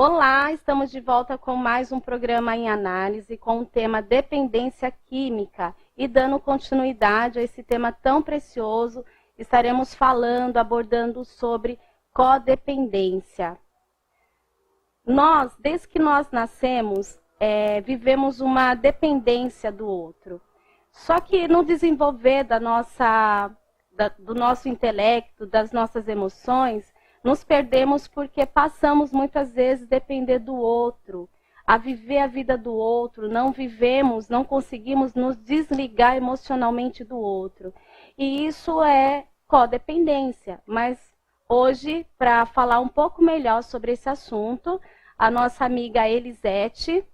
Olá, estamos de volta com mais um programa em análise com o tema dependência química e dando continuidade a esse tema tão precioso, estaremos abordando sobre codependência. Desde que nós nascemos, vivemos uma dependência do outro. Só que no desenvolver do nosso intelecto, das nossas emoções, nos perdemos porque passamos muitas vezes a depender do outro, a viver a vida do outro, não conseguimos nos desligar emocionalmente do outro. E isso é codependência. Mas hoje, para falar um pouco melhor sobre esse assunto, a nossa amiga Elisete.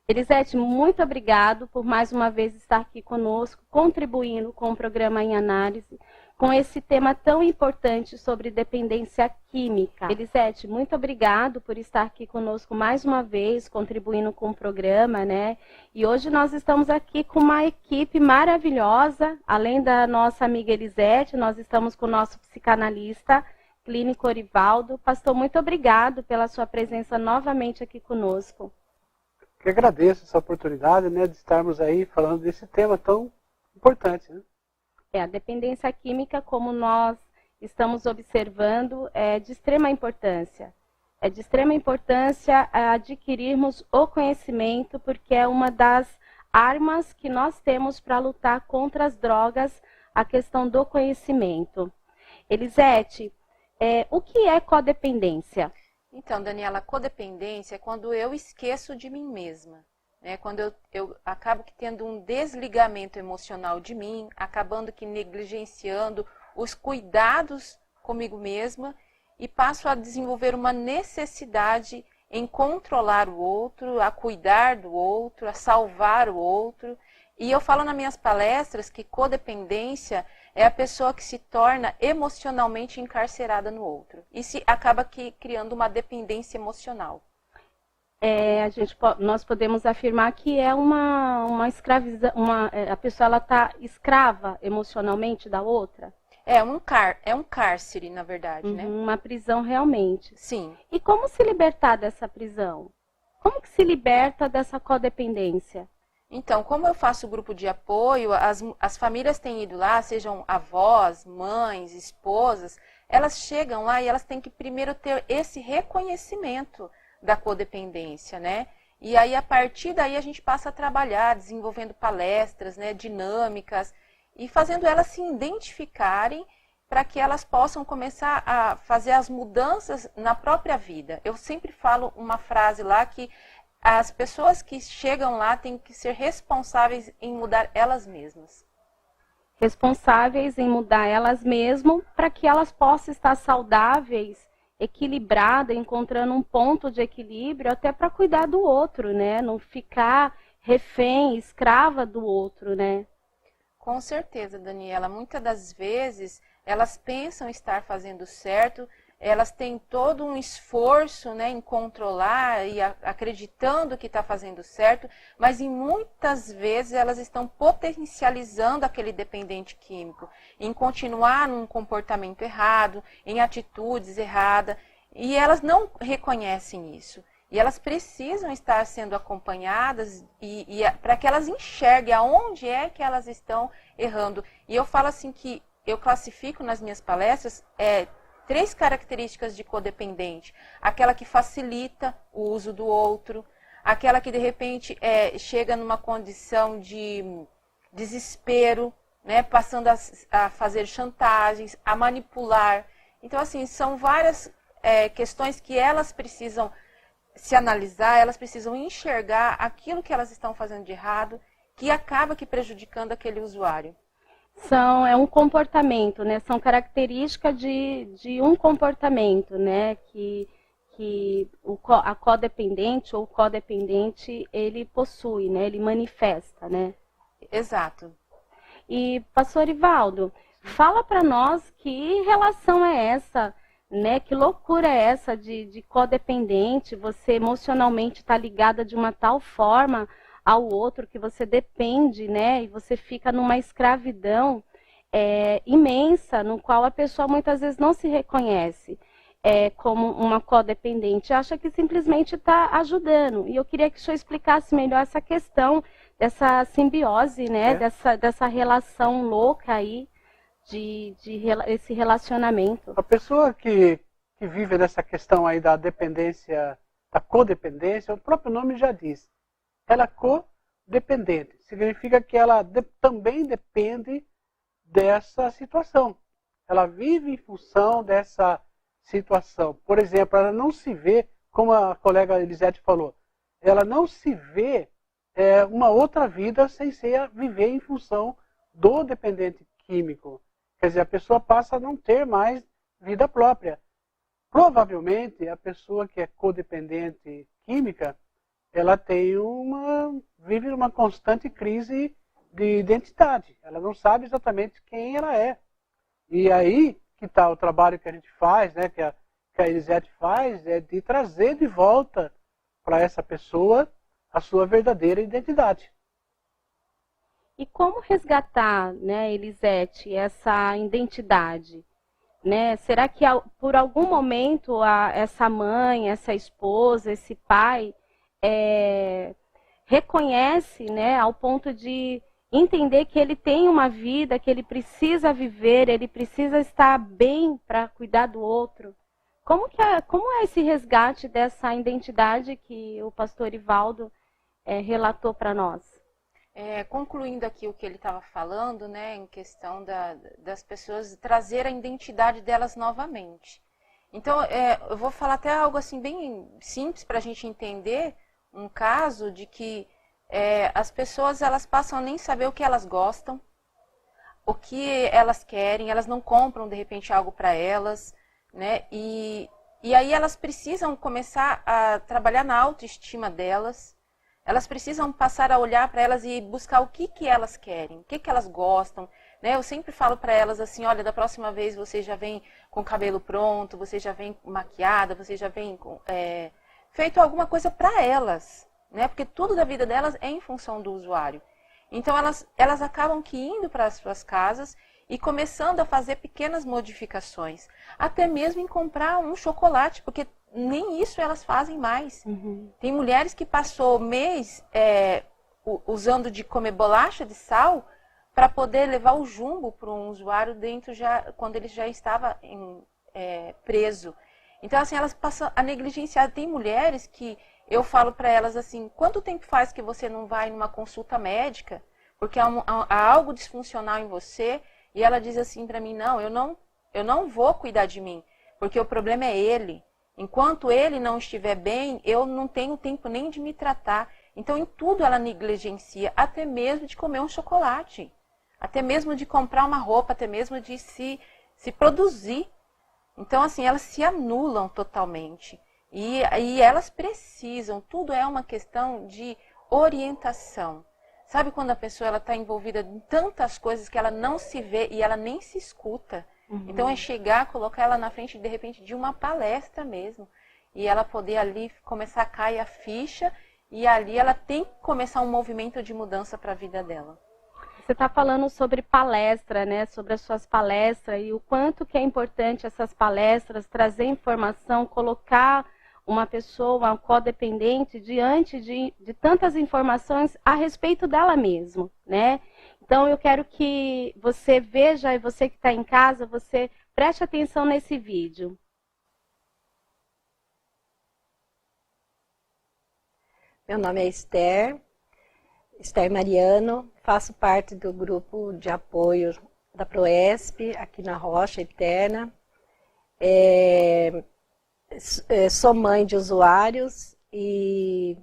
Elisete, muito obrigado por mais uma vez estar aqui conosco, contribuindo com o programa em análise, com esse tema tão importante sobre dependência química. Elisete, muito obrigado por estar aqui conosco mais uma vez, contribuindo com o programa, né? E hoje nós estamos aqui com uma equipe maravilhosa, além da nossa amiga Elisete, nós estamos com o nosso psicanalista clínico Orivaldo. Pastor, muito obrigado pela sua presença novamente aqui conosco. Eu agradeço essa oportunidade, né, de estarmos aí falando desse tema tão importante, né? A dependência química, como nós estamos observando, é de extrema importância. É de extrema importância adquirirmos o conhecimento, porque é uma das armas que nós temos para lutar contra as drogas, a questão do conhecimento. Elisete, o que é codependência? Então, Daniela, codependência é quando eu esqueço de mim mesma. Quando eu acabo tendo um desligamento emocional de mim, acabando que negligenciando os cuidados comigo mesma e passo a desenvolver uma necessidade em controlar o outro, a cuidar do outro, a salvar o outro. E eu falo nas minhas palestras que codependência é a pessoa que se torna emocionalmente encarcerada no outro e acaba criando uma dependência emocional. Nós podemos afirmar que é uma escravização, a pessoa está escrava emocionalmente da outra? É um cárcere, na verdade, né? Uma prisão realmente. Sim. E como se libertar dessa prisão? Como que se liberta dessa codependência? Então, como eu faço grupo de apoio, as famílias têm ido lá, sejam avós, mães, esposas, elas chegam lá e elas têm que primeiro ter esse reconhecimento da codependência, né? E aí, a partir daí, a gente passa a trabalhar, desenvolvendo palestras, né, dinâmicas, e fazendo elas se identificarem para que elas possam começar a fazer as mudanças na própria vida. Eu sempre falo uma frase lá que as pessoas que chegam lá têm que ser responsáveis em mudar elas mesmas. Responsáveis em mudar elas mesmas para que elas possam estar saudáveis, equilibrada, encontrando um ponto de equilíbrio até para cuidar do outro, né? Não ficar refém, escrava do outro, né? Com certeza, Daniela. Muitas das vezes elas pensam estar fazendo certo, elas têm todo um esforço, né, em controlar e acreditando que está fazendo certo, mas muitas vezes elas estão potencializando aquele dependente químico, em continuar num comportamento errado, em atitudes erradas, e elas não reconhecem isso. E elas precisam estar sendo acompanhadas para que elas enxerguem aonde é que elas estão errando. E eu falo assim que eu classifico nas minhas palestras 3 características de codependente. Aquela que facilita o uso do outro, aquela que de repente chega numa condição de desespero, né, passando a fazer chantagens, a manipular. Então, assim, são várias questões que elas precisam se analisar, elas precisam enxergar aquilo que elas estão fazendo de errado, que acaba prejudicando aquele usuário. É um comportamento, né? São características de um comportamento, né? Que a codependente ou o codependente, ele possui, né? Ele manifesta, né? Exato. E, pastor Orivaldo, fala para nós que relação é essa, né? Que loucura é essa de codependente, você emocionalmente está ligada de uma tal forma ao outro que você depende, né? E você fica numa escravidão imensa, no qual a pessoa muitas vezes não se reconhece. como uma codependente, acha que simplesmente está ajudando. E eu queria que o senhor explicasse melhor essa questão dessa simbiose, né? Dessa relação louca aí, esse relacionamento. A pessoa que vive nessa questão aí da dependência, da codependência, o próprio nome já diz. Ela é codependente. Significa que ela também depende dessa situação. Ela vive em função dessa situação. Por exemplo, ela não se vê, como a colega Elisete falou, ela não se vê uma outra vida sem ser viver em função do dependente químico. Quer dizer, a pessoa passa a não ter mais vida própria. Provavelmente, a pessoa que é codependente química, ela vive uma constante crise de identidade. Ela não sabe exatamente quem ela é. E aí que está o trabalho que a gente faz, né, que a Elisete faz, é de trazer de volta para essa pessoa a sua verdadeira identidade. E como resgatar, né, Elisete, essa identidade? Né? Será que por algum momento essa mãe, essa esposa, esse pai reconhece, né, ao ponto de entender que ele tem uma vida, que ele precisa viver, ele precisa estar bem para cuidar do outro? Como é esse resgate dessa identidade que o pastor Ivaldo relatou para nós? Concluindo aqui o que ele estava falando, né, em questão das pessoas trazer a identidade delas novamente. Então, eu vou falar até algo assim bem simples para a gente entender um caso de que as pessoas elas passam a nem saber o que elas gostam, o que elas querem, elas não compram de repente algo para elas, né? E aí elas precisam começar a trabalhar na autoestima delas. Elas precisam passar a olhar para elas e buscar o que elas querem, o que elas gostam. Né? Eu sempre falo para elas assim, olha, da próxima vez você já vem com o cabelo pronto, você já vem maquiada, você já vem feito alguma coisa para elas. Né? Porque tudo da vida delas é em função do usuário. Então elas acabam que indo para as suas casas e começando a fazer pequenas modificações. Até mesmo em comprar um chocolate, porque nem isso elas fazem mais. Uhum. Tem mulheres que passou mês usando de comer bolacha de sal para poder levar o jumbo para um usuário dentro quando ele já estava preso. Então, assim, elas passam a negligenciar. Tem mulheres que eu falo para elas assim, quanto tempo faz que você não vai numa consulta médica? Porque há algo disfuncional em você. E ela diz assim para mim, não, eu não vou cuidar de mim, porque o problema é ele. Enquanto ele não estiver bem, eu não tenho tempo nem de me tratar. Então, em tudo ela negligencia, até mesmo de comer um chocolate, até mesmo de comprar uma roupa, até mesmo de se produzir. Então, assim, elas se anulam totalmente. E elas precisam, tudo é uma questão de orientação. Sabe quando a pessoa está envolvida em tantas coisas que ela não se vê e ela nem se escuta? Uhum. Então é chegar, colocar ela na frente, de repente, de uma palestra mesmo. E ela poder ali começar a cair a ficha e ali ela tem que começar um movimento de mudança para a vida dela. Você está falando sobre palestra, né? Sobre as suas palestras e o quanto que é importante essas palestras, trazer informação, colocar uma pessoa, uma codependente, diante de tantas informações a respeito dela mesma, né? Então, eu quero que você veja, e você que está em casa, você preste atenção nesse vídeo. Meu nome é Esther Mariano, faço parte do grupo de apoio da Proesp, aqui na Rocha Eterna. Sou mãe de usuários e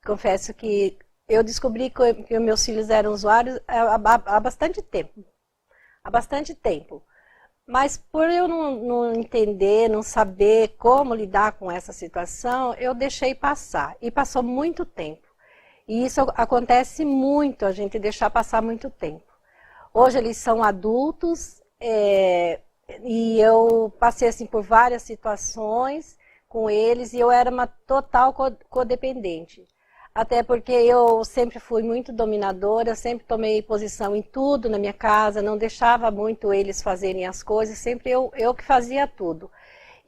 confesso que eu descobri que meus filhos eram usuários há bastante tempo. Há bastante tempo. Mas por eu não entender, não saber como lidar com essa situação, eu deixei passar. E passou muito tempo. E isso acontece muito, a gente deixar passar muito tempo. Hoje eles são adultos, e eu passei assim, por várias situações com eles e eu era uma total codependente. Até porque eu sempre fui muito dominadora, sempre tomei posição em tudo na minha casa, não deixava muito eles fazerem as coisas, sempre eu que fazia tudo.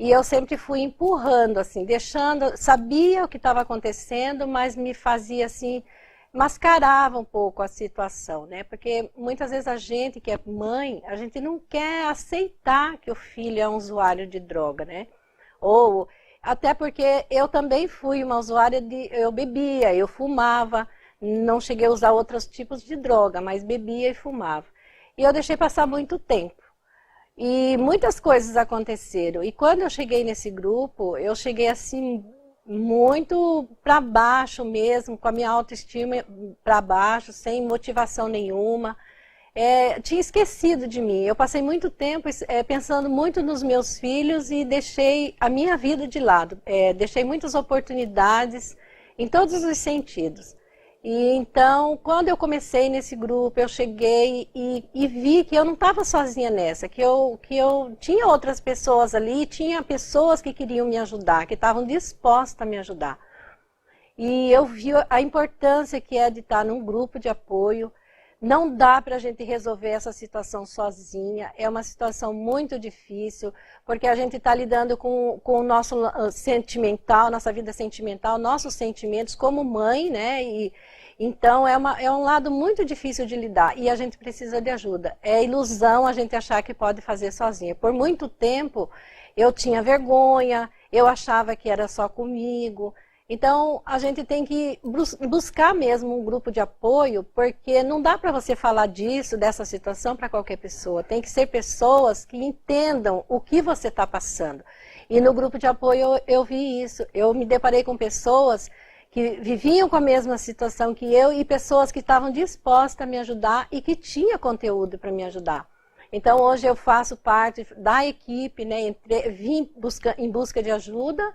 E eu sempre fui empurrando, assim, deixando, sabia o que estava acontecendo, mas me fazia assim, mascarava um pouco a situação, né? Porque muitas vezes a gente que é mãe, a gente não quer aceitar que o filho é um usuário de droga, né? Ou até porque eu também fui uma usuária eu bebia, eu fumava, não cheguei a usar outros tipos de droga, mas bebia e fumava. E eu deixei passar muito tempo. E muitas coisas aconteceram. E quando eu cheguei nesse grupo, eu cheguei assim muito para baixo mesmo, com a minha autoestima para baixo, sem motivação nenhuma. Tinha esquecido de mim. Eu passei muito tempo pensando muito nos meus filhos e deixei a minha vida de lado. Deixei muitas oportunidades em todos os sentidos. E então, quando eu comecei nesse grupo, eu cheguei e vi que eu não estava sozinha nessa, que eu tinha outras pessoas ali, tinha pessoas que queriam me ajudar, que estavam dispostas a me ajudar. E eu vi a importância que é de estar num grupo de apoio. Não dá para a gente resolver essa situação sozinha, é uma situação muito difícil, porque a gente está lidando com o nosso sentimental, nossa vida sentimental, nossos sentimentos como mãe, né? Então é um lado muito difícil de lidar e a gente precisa de ajuda. É ilusão a gente achar que pode fazer sozinha. Por muito tempo eu tinha vergonha, eu achava que era só comigo. Então, a gente tem que buscar mesmo um grupo de apoio, porque não dá para você falar dessa situação para qualquer pessoa. Tem que ser pessoas que entendam o que você está passando. E no grupo de apoio eu vi isso. Eu me deparei com pessoas que viviam com a mesma situação que eu e pessoas que estavam dispostas a me ajudar e que tinham conteúdo para me ajudar. Então, hoje eu faço parte da equipe, né? Vim em busca de ajuda.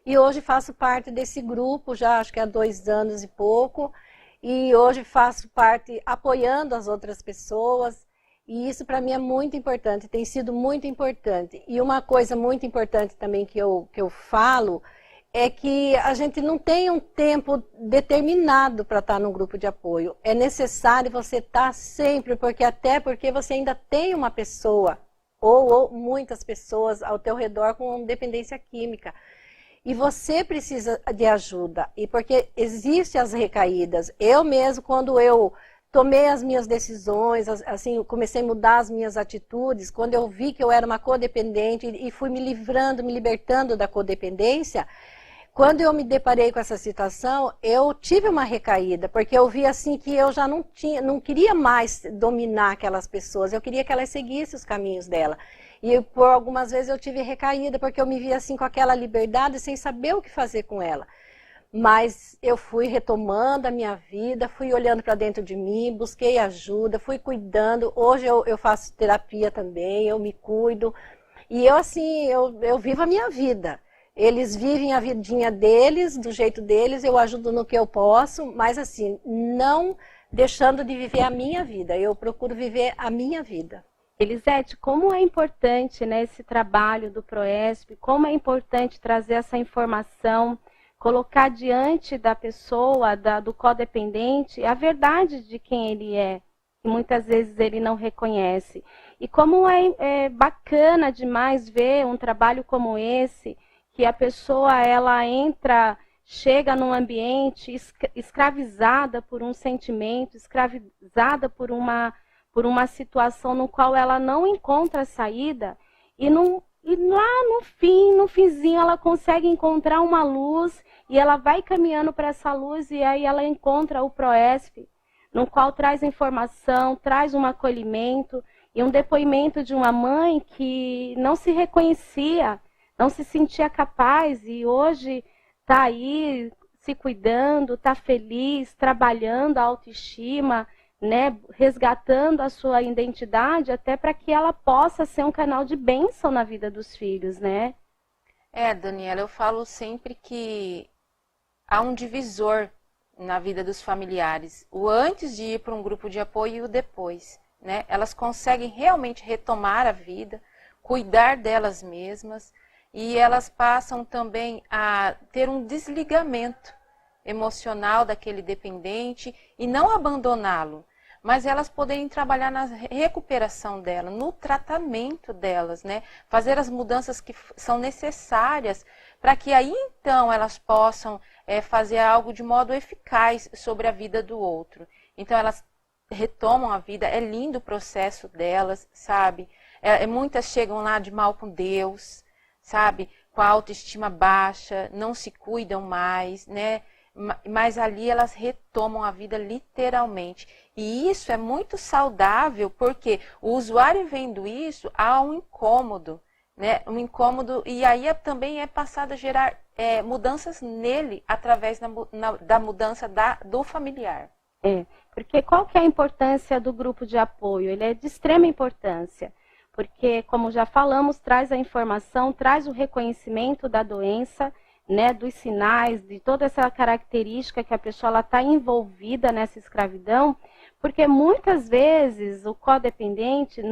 E hoje faço parte desse grupo, já acho que há 2 anos e pouco, e hoje faço parte apoiando as outras pessoas, e isso para mim é muito importante, tem sido muito importante. E uma coisa muito importante também que eu falo, é que a gente não tem um tempo determinado para estar num grupo de apoio. É necessário você estar sempre, até porque você ainda tem uma pessoa, ou muitas pessoas ao teu redor com dependência química. E você precisa de ajuda, e porque existem as recaídas. Eu mesmo, quando eu tomei as minhas decisões, assim, comecei a mudar as minhas atitudes, quando eu vi que eu era uma codependente e fui me libertando da codependência, quando eu me deparei com essa situação, eu tive uma recaída, porque eu vi assim que eu já não queria mais dominar aquelas pessoas, eu queria que elas seguissem os caminhos dela. E por algumas vezes eu tive recaída, porque eu me via assim com aquela liberdade, sem saber o que fazer com ela. Mas eu fui retomando a minha vida, fui olhando para dentro de mim, busquei ajuda, fui cuidando. Hoje eu faço terapia também, eu me cuido. E eu assim, eu vivo a minha vida. Eles vivem a vidinha deles, do jeito deles, eu ajudo no que eu posso, mas assim, não deixando de viver a minha vida. Eu procuro viver a minha vida. Elisete, como é importante, né, esse trabalho do Proesp, como é importante trazer essa informação, colocar diante da pessoa, do codependente, a verdade de quem ele é, que muitas vezes ele não reconhece. E como é bacana demais ver um trabalho como esse, que a pessoa ela chega num ambiente escravizada por um sentimento, escravizada por uma situação no qual ela não encontra saída, e lá no finzinho ela consegue encontrar uma luz, e ela vai caminhando para essa luz, e aí ela encontra o Proesp, no qual traz informação, traz um acolhimento, e um depoimento de uma mãe que não se reconhecia, não se sentia capaz, e hoje está aí se cuidando, está feliz, trabalhando a autoestima, né, resgatando a sua identidade, até para que ela possa ser um canal de bênção na vida dos filhos, né? Daniela, eu falo sempre que há um divisor na vida dos familiares, o antes de ir para um grupo de apoio e o depois, né? Elas conseguem realmente retomar a vida, cuidar delas mesmas, e elas passam também a ter um desligamento emocional daquele dependente e não abandoná-lo, mas elas poderem trabalhar na recuperação dela, no tratamento delas, né? Fazer as mudanças que são necessárias para que aí então elas possam fazer algo de modo eficaz sobre a vida do outro. Então elas retomam a vida, é lindo o processo delas, sabe? Muitas chegam lá de mal com Deus, sabe? Com a autoestima baixa, não se cuidam mais, né? Mas ali elas retomam a vida literalmente. E isso é muito saudável, porque o usuário vendo isso, há um incômodo, né? Um incômodo, e aí também é passado a gerar mudanças nele, através da mudança do familiar. Porque qual que é a importância do grupo de apoio? Ele é de extrema importância, porque, como já falamos, traz a informação, traz o reconhecimento da doença, né, dos sinais, de toda essa característica que a pessoa está envolvida nessa escravidão, porque muitas vezes o codependente,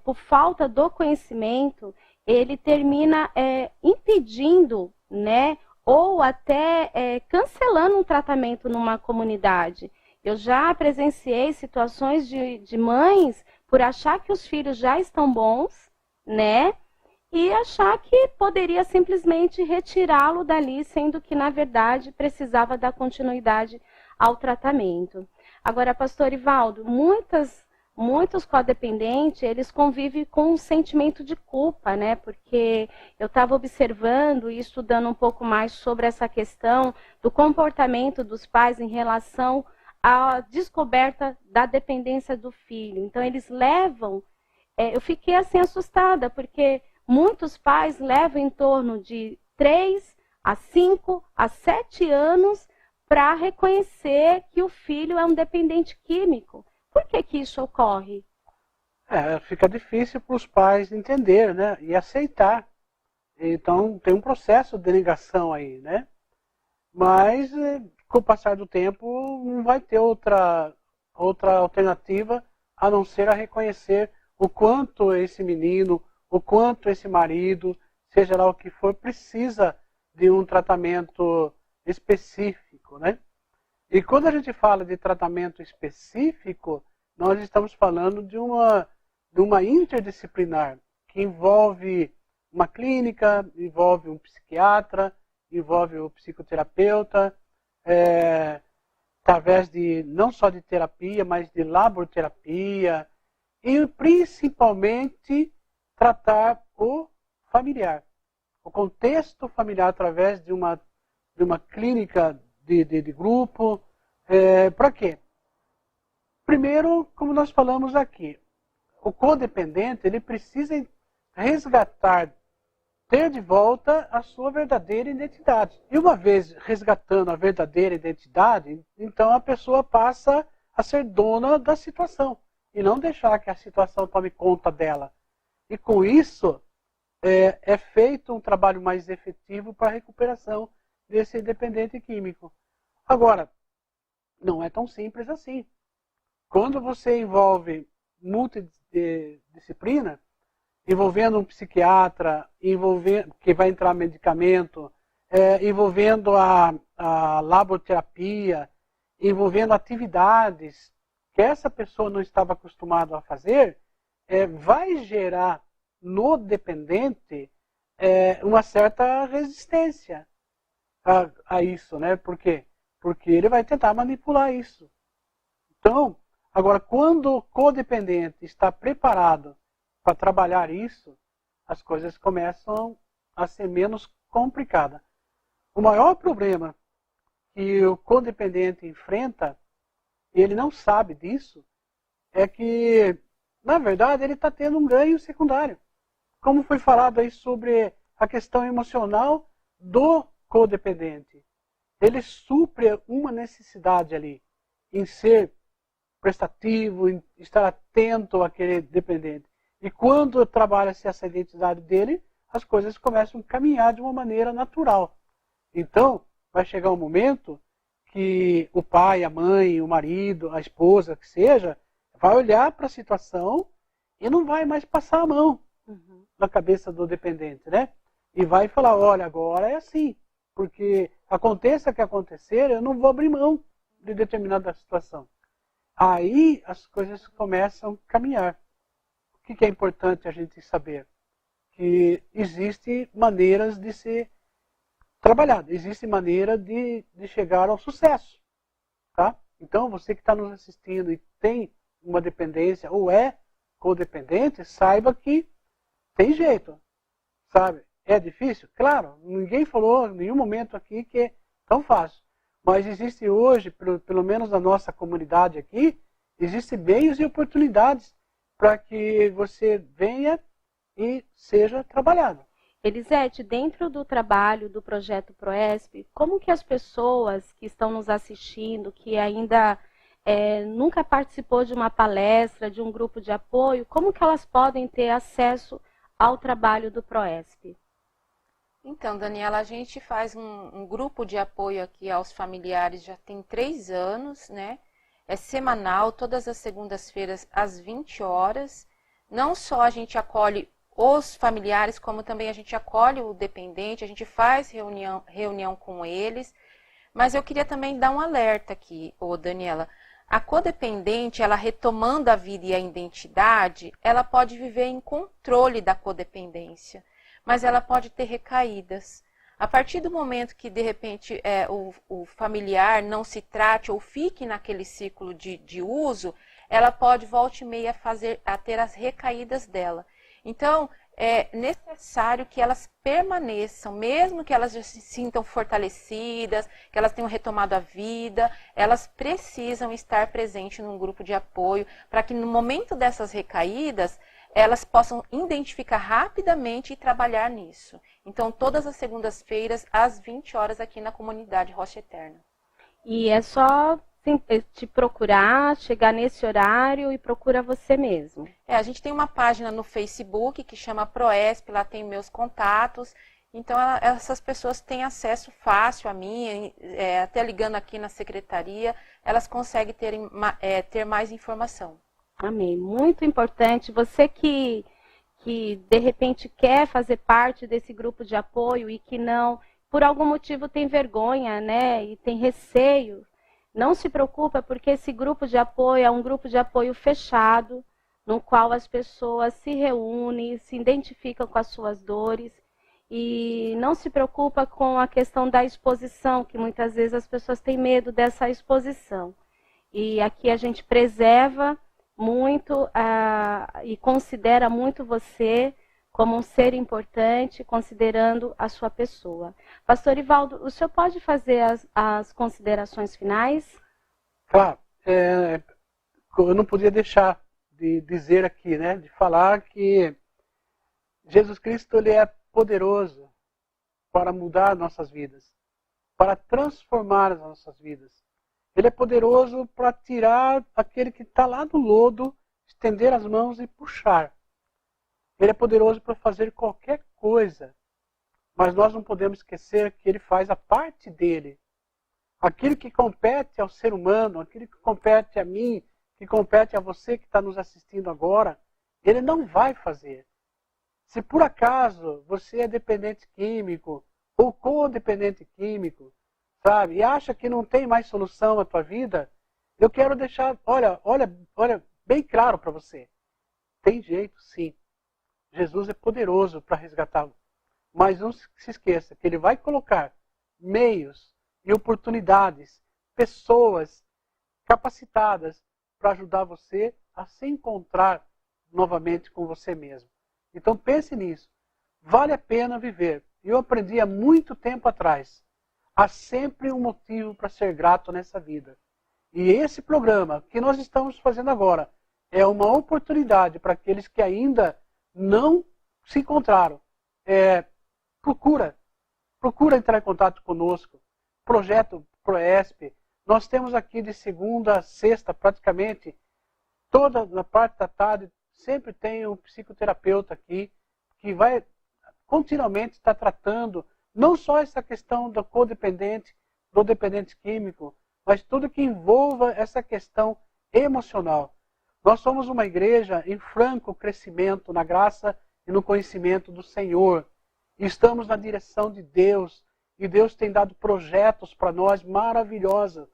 por falta do conhecimento, ele termina impedindo, né, ou até cancelando um tratamento numa comunidade. Eu já presenciei situações de mães por achar que os filhos já estão bons, né, e achar que poderia simplesmente retirá-lo dali, sendo que, na verdade, precisava dar continuidade ao tratamento. Agora, pastor Ivaldo, muitos codependentes, eles convivem com um sentimento de culpa, né? Porque eu estava observando e estudando um pouco mais sobre essa questão do comportamento dos pais em relação à descoberta da dependência do filho. Então, eles levam... eu fiquei assim assustada, porque muitos pais levam em torno de 3 a 5 a 7 anos para reconhecer que o filho é um dependente químico. Por que isso ocorre? Fica difícil para os pais entender, né, e aceitar. Então, tem um processo de negação aí, né? Mas, com o passar do tempo, não vai ter outra alternativa a não ser a reconhecer o quanto esse menino, o quanto esse marido, seja lá o que for, precisa de um tratamento específico, né? E quando a gente fala de tratamento específico, nós estamos falando de uma interdisciplinar, que envolve uma clínica, envolve um psiquiatra, envolve o psicoterapeuta, através de não só de terapia, mas de laboterapia, e principalmente tratar o familiar, o contexto familiar através de uma clínica de grupo. Para quê? Primeiro, como nós falamos aqui, o codependente ele precisa resgatar, ter de volta a sua verdadeira identidade. E uma vez resgatando a verdadeira identidade, então a pessoa passa a ser dona da situação e não deixar que a situação tome conta dela. E com isso, é feito um trabalho mais efetivo para a recuperação desse dependente químico. Agora, não é tão simples assim. Quando você envolve multidisciplina, envolvendo um psiquiatra, que vai entrar medicamento, envolvendo a laboterapia, envolvendo atividades que essa pessoa não estava acostumada a fazer, vai gerar no dependente uma certa resistência a isso, né? Por quê? Porque ele vai tentar manipular isso. Então, agora, quando o codependente está preparado para trabalhar isso, as coisas começam a ser menos complicadas. O maior problema que o codependente enfrenta, e ele não sabe disso, é que, na verdade, ele está tendo um ganho secundário. Como foi falado aí sobre a questão emocional do codependente. Ele supre uma necessidade ali, em ser prestativo, em estar atento àquele dependente. E quando trabalha-se essa identidade dele, as coisas começam a caminhar de uma maneira natural. Então, vai chegar um momento que o pai, a mãe, o marido, a esposa, que seja, vai olhar para a situação e não vai mais passar a mão na cabeça do dependente, né? E vai falar, olha, agora é assim, porque aconteça o que acontecer, eu não vou abrir mão de determinada situação. aí as coisas começam a caminhar. O que é importante a gente saber? Que existem maneiras de ser trabalhado, existe maneira de chegar ao sucesso. Tá? Então, você que está nos assistindo e tem uma dependência ou é codependente, saiba que tem jeito. Sabe? É difícil? Claro, ninguém falou em nenhum momento aqui que é tão fácil. Mas existe hoje, pelo menos na nossa comunidade aqui, existem meios e oportunidades para que você venha e seja trabalhado. Elisete, dentro do trabalho do projeto PROESP, como que as pessoas que estão nos assistindo, que ainda nunca participou de uma palestra, de um grupo de apoio, como que elas podem ter acesso ao trabalho do PROESP? Então, Daniela, a gente faz um grupo de apoio aqui aos familiares já tem 3 anos, né? É semanal, todas as segundas-feiras às 20 horas. Não só a gente acolhe os familiares, como também a gente acolhe o dependente, a gente faz reunião com eles. Mas eu queria também dar um alerta aqui, Daniela. A codependente, ela retomando a vida e a identidade, ela pode viver em controle da codependência, mas ela pode ter recaídas. A partir do momento que, de repente, o familiar não se trate ou fique naquele ciclo de uso, ela pode, volta e meia, a ter as recaídas dela. Então, é necessário que elas permaneçam, mesmo que elas já se sintam fortalecidas, que elas tenham retomado a vida, elas precisam estar presentes num grupo de apoio, para que no momento dessas recaídas, elas possam identificar rapidamente e trabalhar nisso. Então, todas as segundas-feiras, às 20 horas, aqui na comunidade Rocha Eterna. E é só te procurar, chegar nesse horário e procura você mesmo. A gente tem uma página no Facebook que chama PROESP, lá tem meus contatos. Então, essas pessoas têm acesso fácil a mim, até ligando aqui na secretaria, elas conseguem ter mais informação. Amém. Muito importante. Você que de repente quer fazer parte desse grupo de apoio e que não, por algum motivo tem vergonha, né, e tem receio, não se preocupa, porque esse grupo de apoio é um grupo de apoio fechado, no qual as pessoas se reúnem, se identificam com as suas dores, e não se preocupa com a questão da exposição, que muitas vezes as pessoas têm medo dessa exposição. E aqui a gente preserva muito e considera muito você como um ser importante, considerando a sua pessoa. Pastor Ivaldo, o senhor pode fazer as considerações finais? Claro. Eu não podia deixar de dizer aqui, né, de falar que Jesus Cristo ele é poderoso para mudar nossas vidas, para transformar as nossas vidas. Ele é poderoso para tirar aquele que está lá do lodo, estender as mãos e puxar. Ele é poderoso para fazer qualquer coisa. Mas nós não podemos esquecer que ele faz a parte dele. Aquilo que compete ao ser humano, aquilo que compete a mim, que compete a você que está nos assistindo agora, ele não vai fazer. Se por acaso você é dependente químico ou codependente químico, sabe, e acha que não tem mais solução na tua vida, eu quero deixar, olha bem claro para você. Tem jeito sim. Jesus é poderoso para resgatá-lo. Mas não se esqueça que ele vai colocar meios e oportunidades, pessoas capacitadas para ajudar você a se encontrar novamente com você mesmo. Então pense nisso. Vale a pena viver. Eu aprendi há muito tempo atrás. Há sempre um motivo para ser grato nessa vida. E esse programa que nós estamos fazendo agora é uma oportunidade para aqueles que ainda não se encontraram. Procura entrar em contato conosco. Projeto PROESP. Nós temos aqui de segunda a sexta, praticamente, toda na parte da tarde, sempre tem um psicoterapeuta aqui, que vai continuamente estar tratando, não só essa questão do codependente, do dependente químico, mas tudo que envolva essa questão emocional. Nós somos uma igreja em franco crescimento na graça e no conhecimento do Senhor. Estamos na direção de Deus. E Deus tem dado projetos para nós maravilhosos.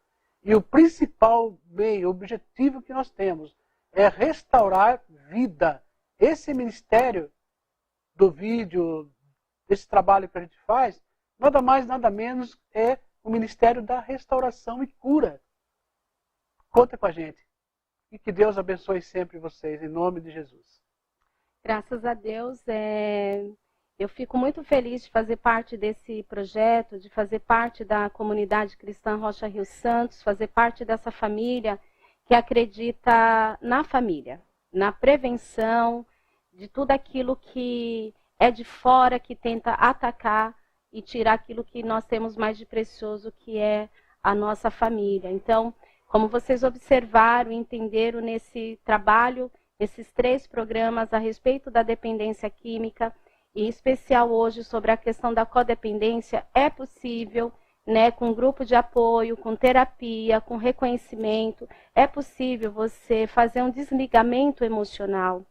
E o principal meio, objetivo que nós temos é restaurar vida. Esse ministério do vídeo, esse trabalho que a gente faz, nada mais, nada menos é o ministério da restauração e cura. Conta com a gente. E que Deus abençoe sempre vocês, em nome de Jesus. Graças a Deus, eu fico muito feliz de fazer parte desse projeto, de fazer parte da comunidade cristã Rocha Rio Santos, fazer parte dessa família que acredita na família, na prevenção de tudo aquilo que é de fora, que tenta atacar e tirar aquilo que nós temos mais de precioso, que é a nossa família. Então, como vocês observaram e entenderam nesse trabalho, esses 3 programas a respeito da dependência química, e em especial hoje sobre a questão da codependência, é possível, né, com grupo de apoio, com terapia, com reconhecimento, é possível você fazer um desligamento emocional.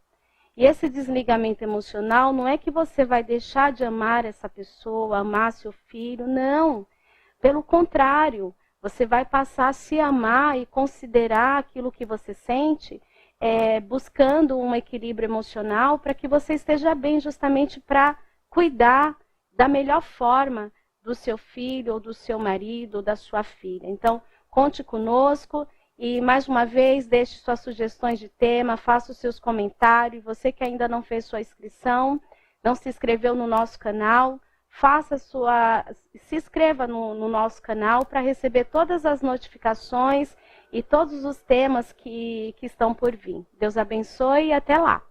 E esse desligamento emocional não é que você vai deixar de amar essa pessoa, amar seu filho, não. Pelo contrário, você vai passar a se amar e considerar aquilo que você sente, buscando um equilíbrio emocional para que você esteja bem, justamente para cuidar da melhor forma do seu filho, ou do seu marido, ou da sua filha. Então, conte conosco e, mais uma vez, deixe suas sugestões de tema, faça os seus comentários. Você que ainda não fez sua inscrição, não se inscreveu no nosso canal, se inscreva no nosso canal para receber todas as notificações e todos os temas que estão por vir. Deus abençoe e até lá!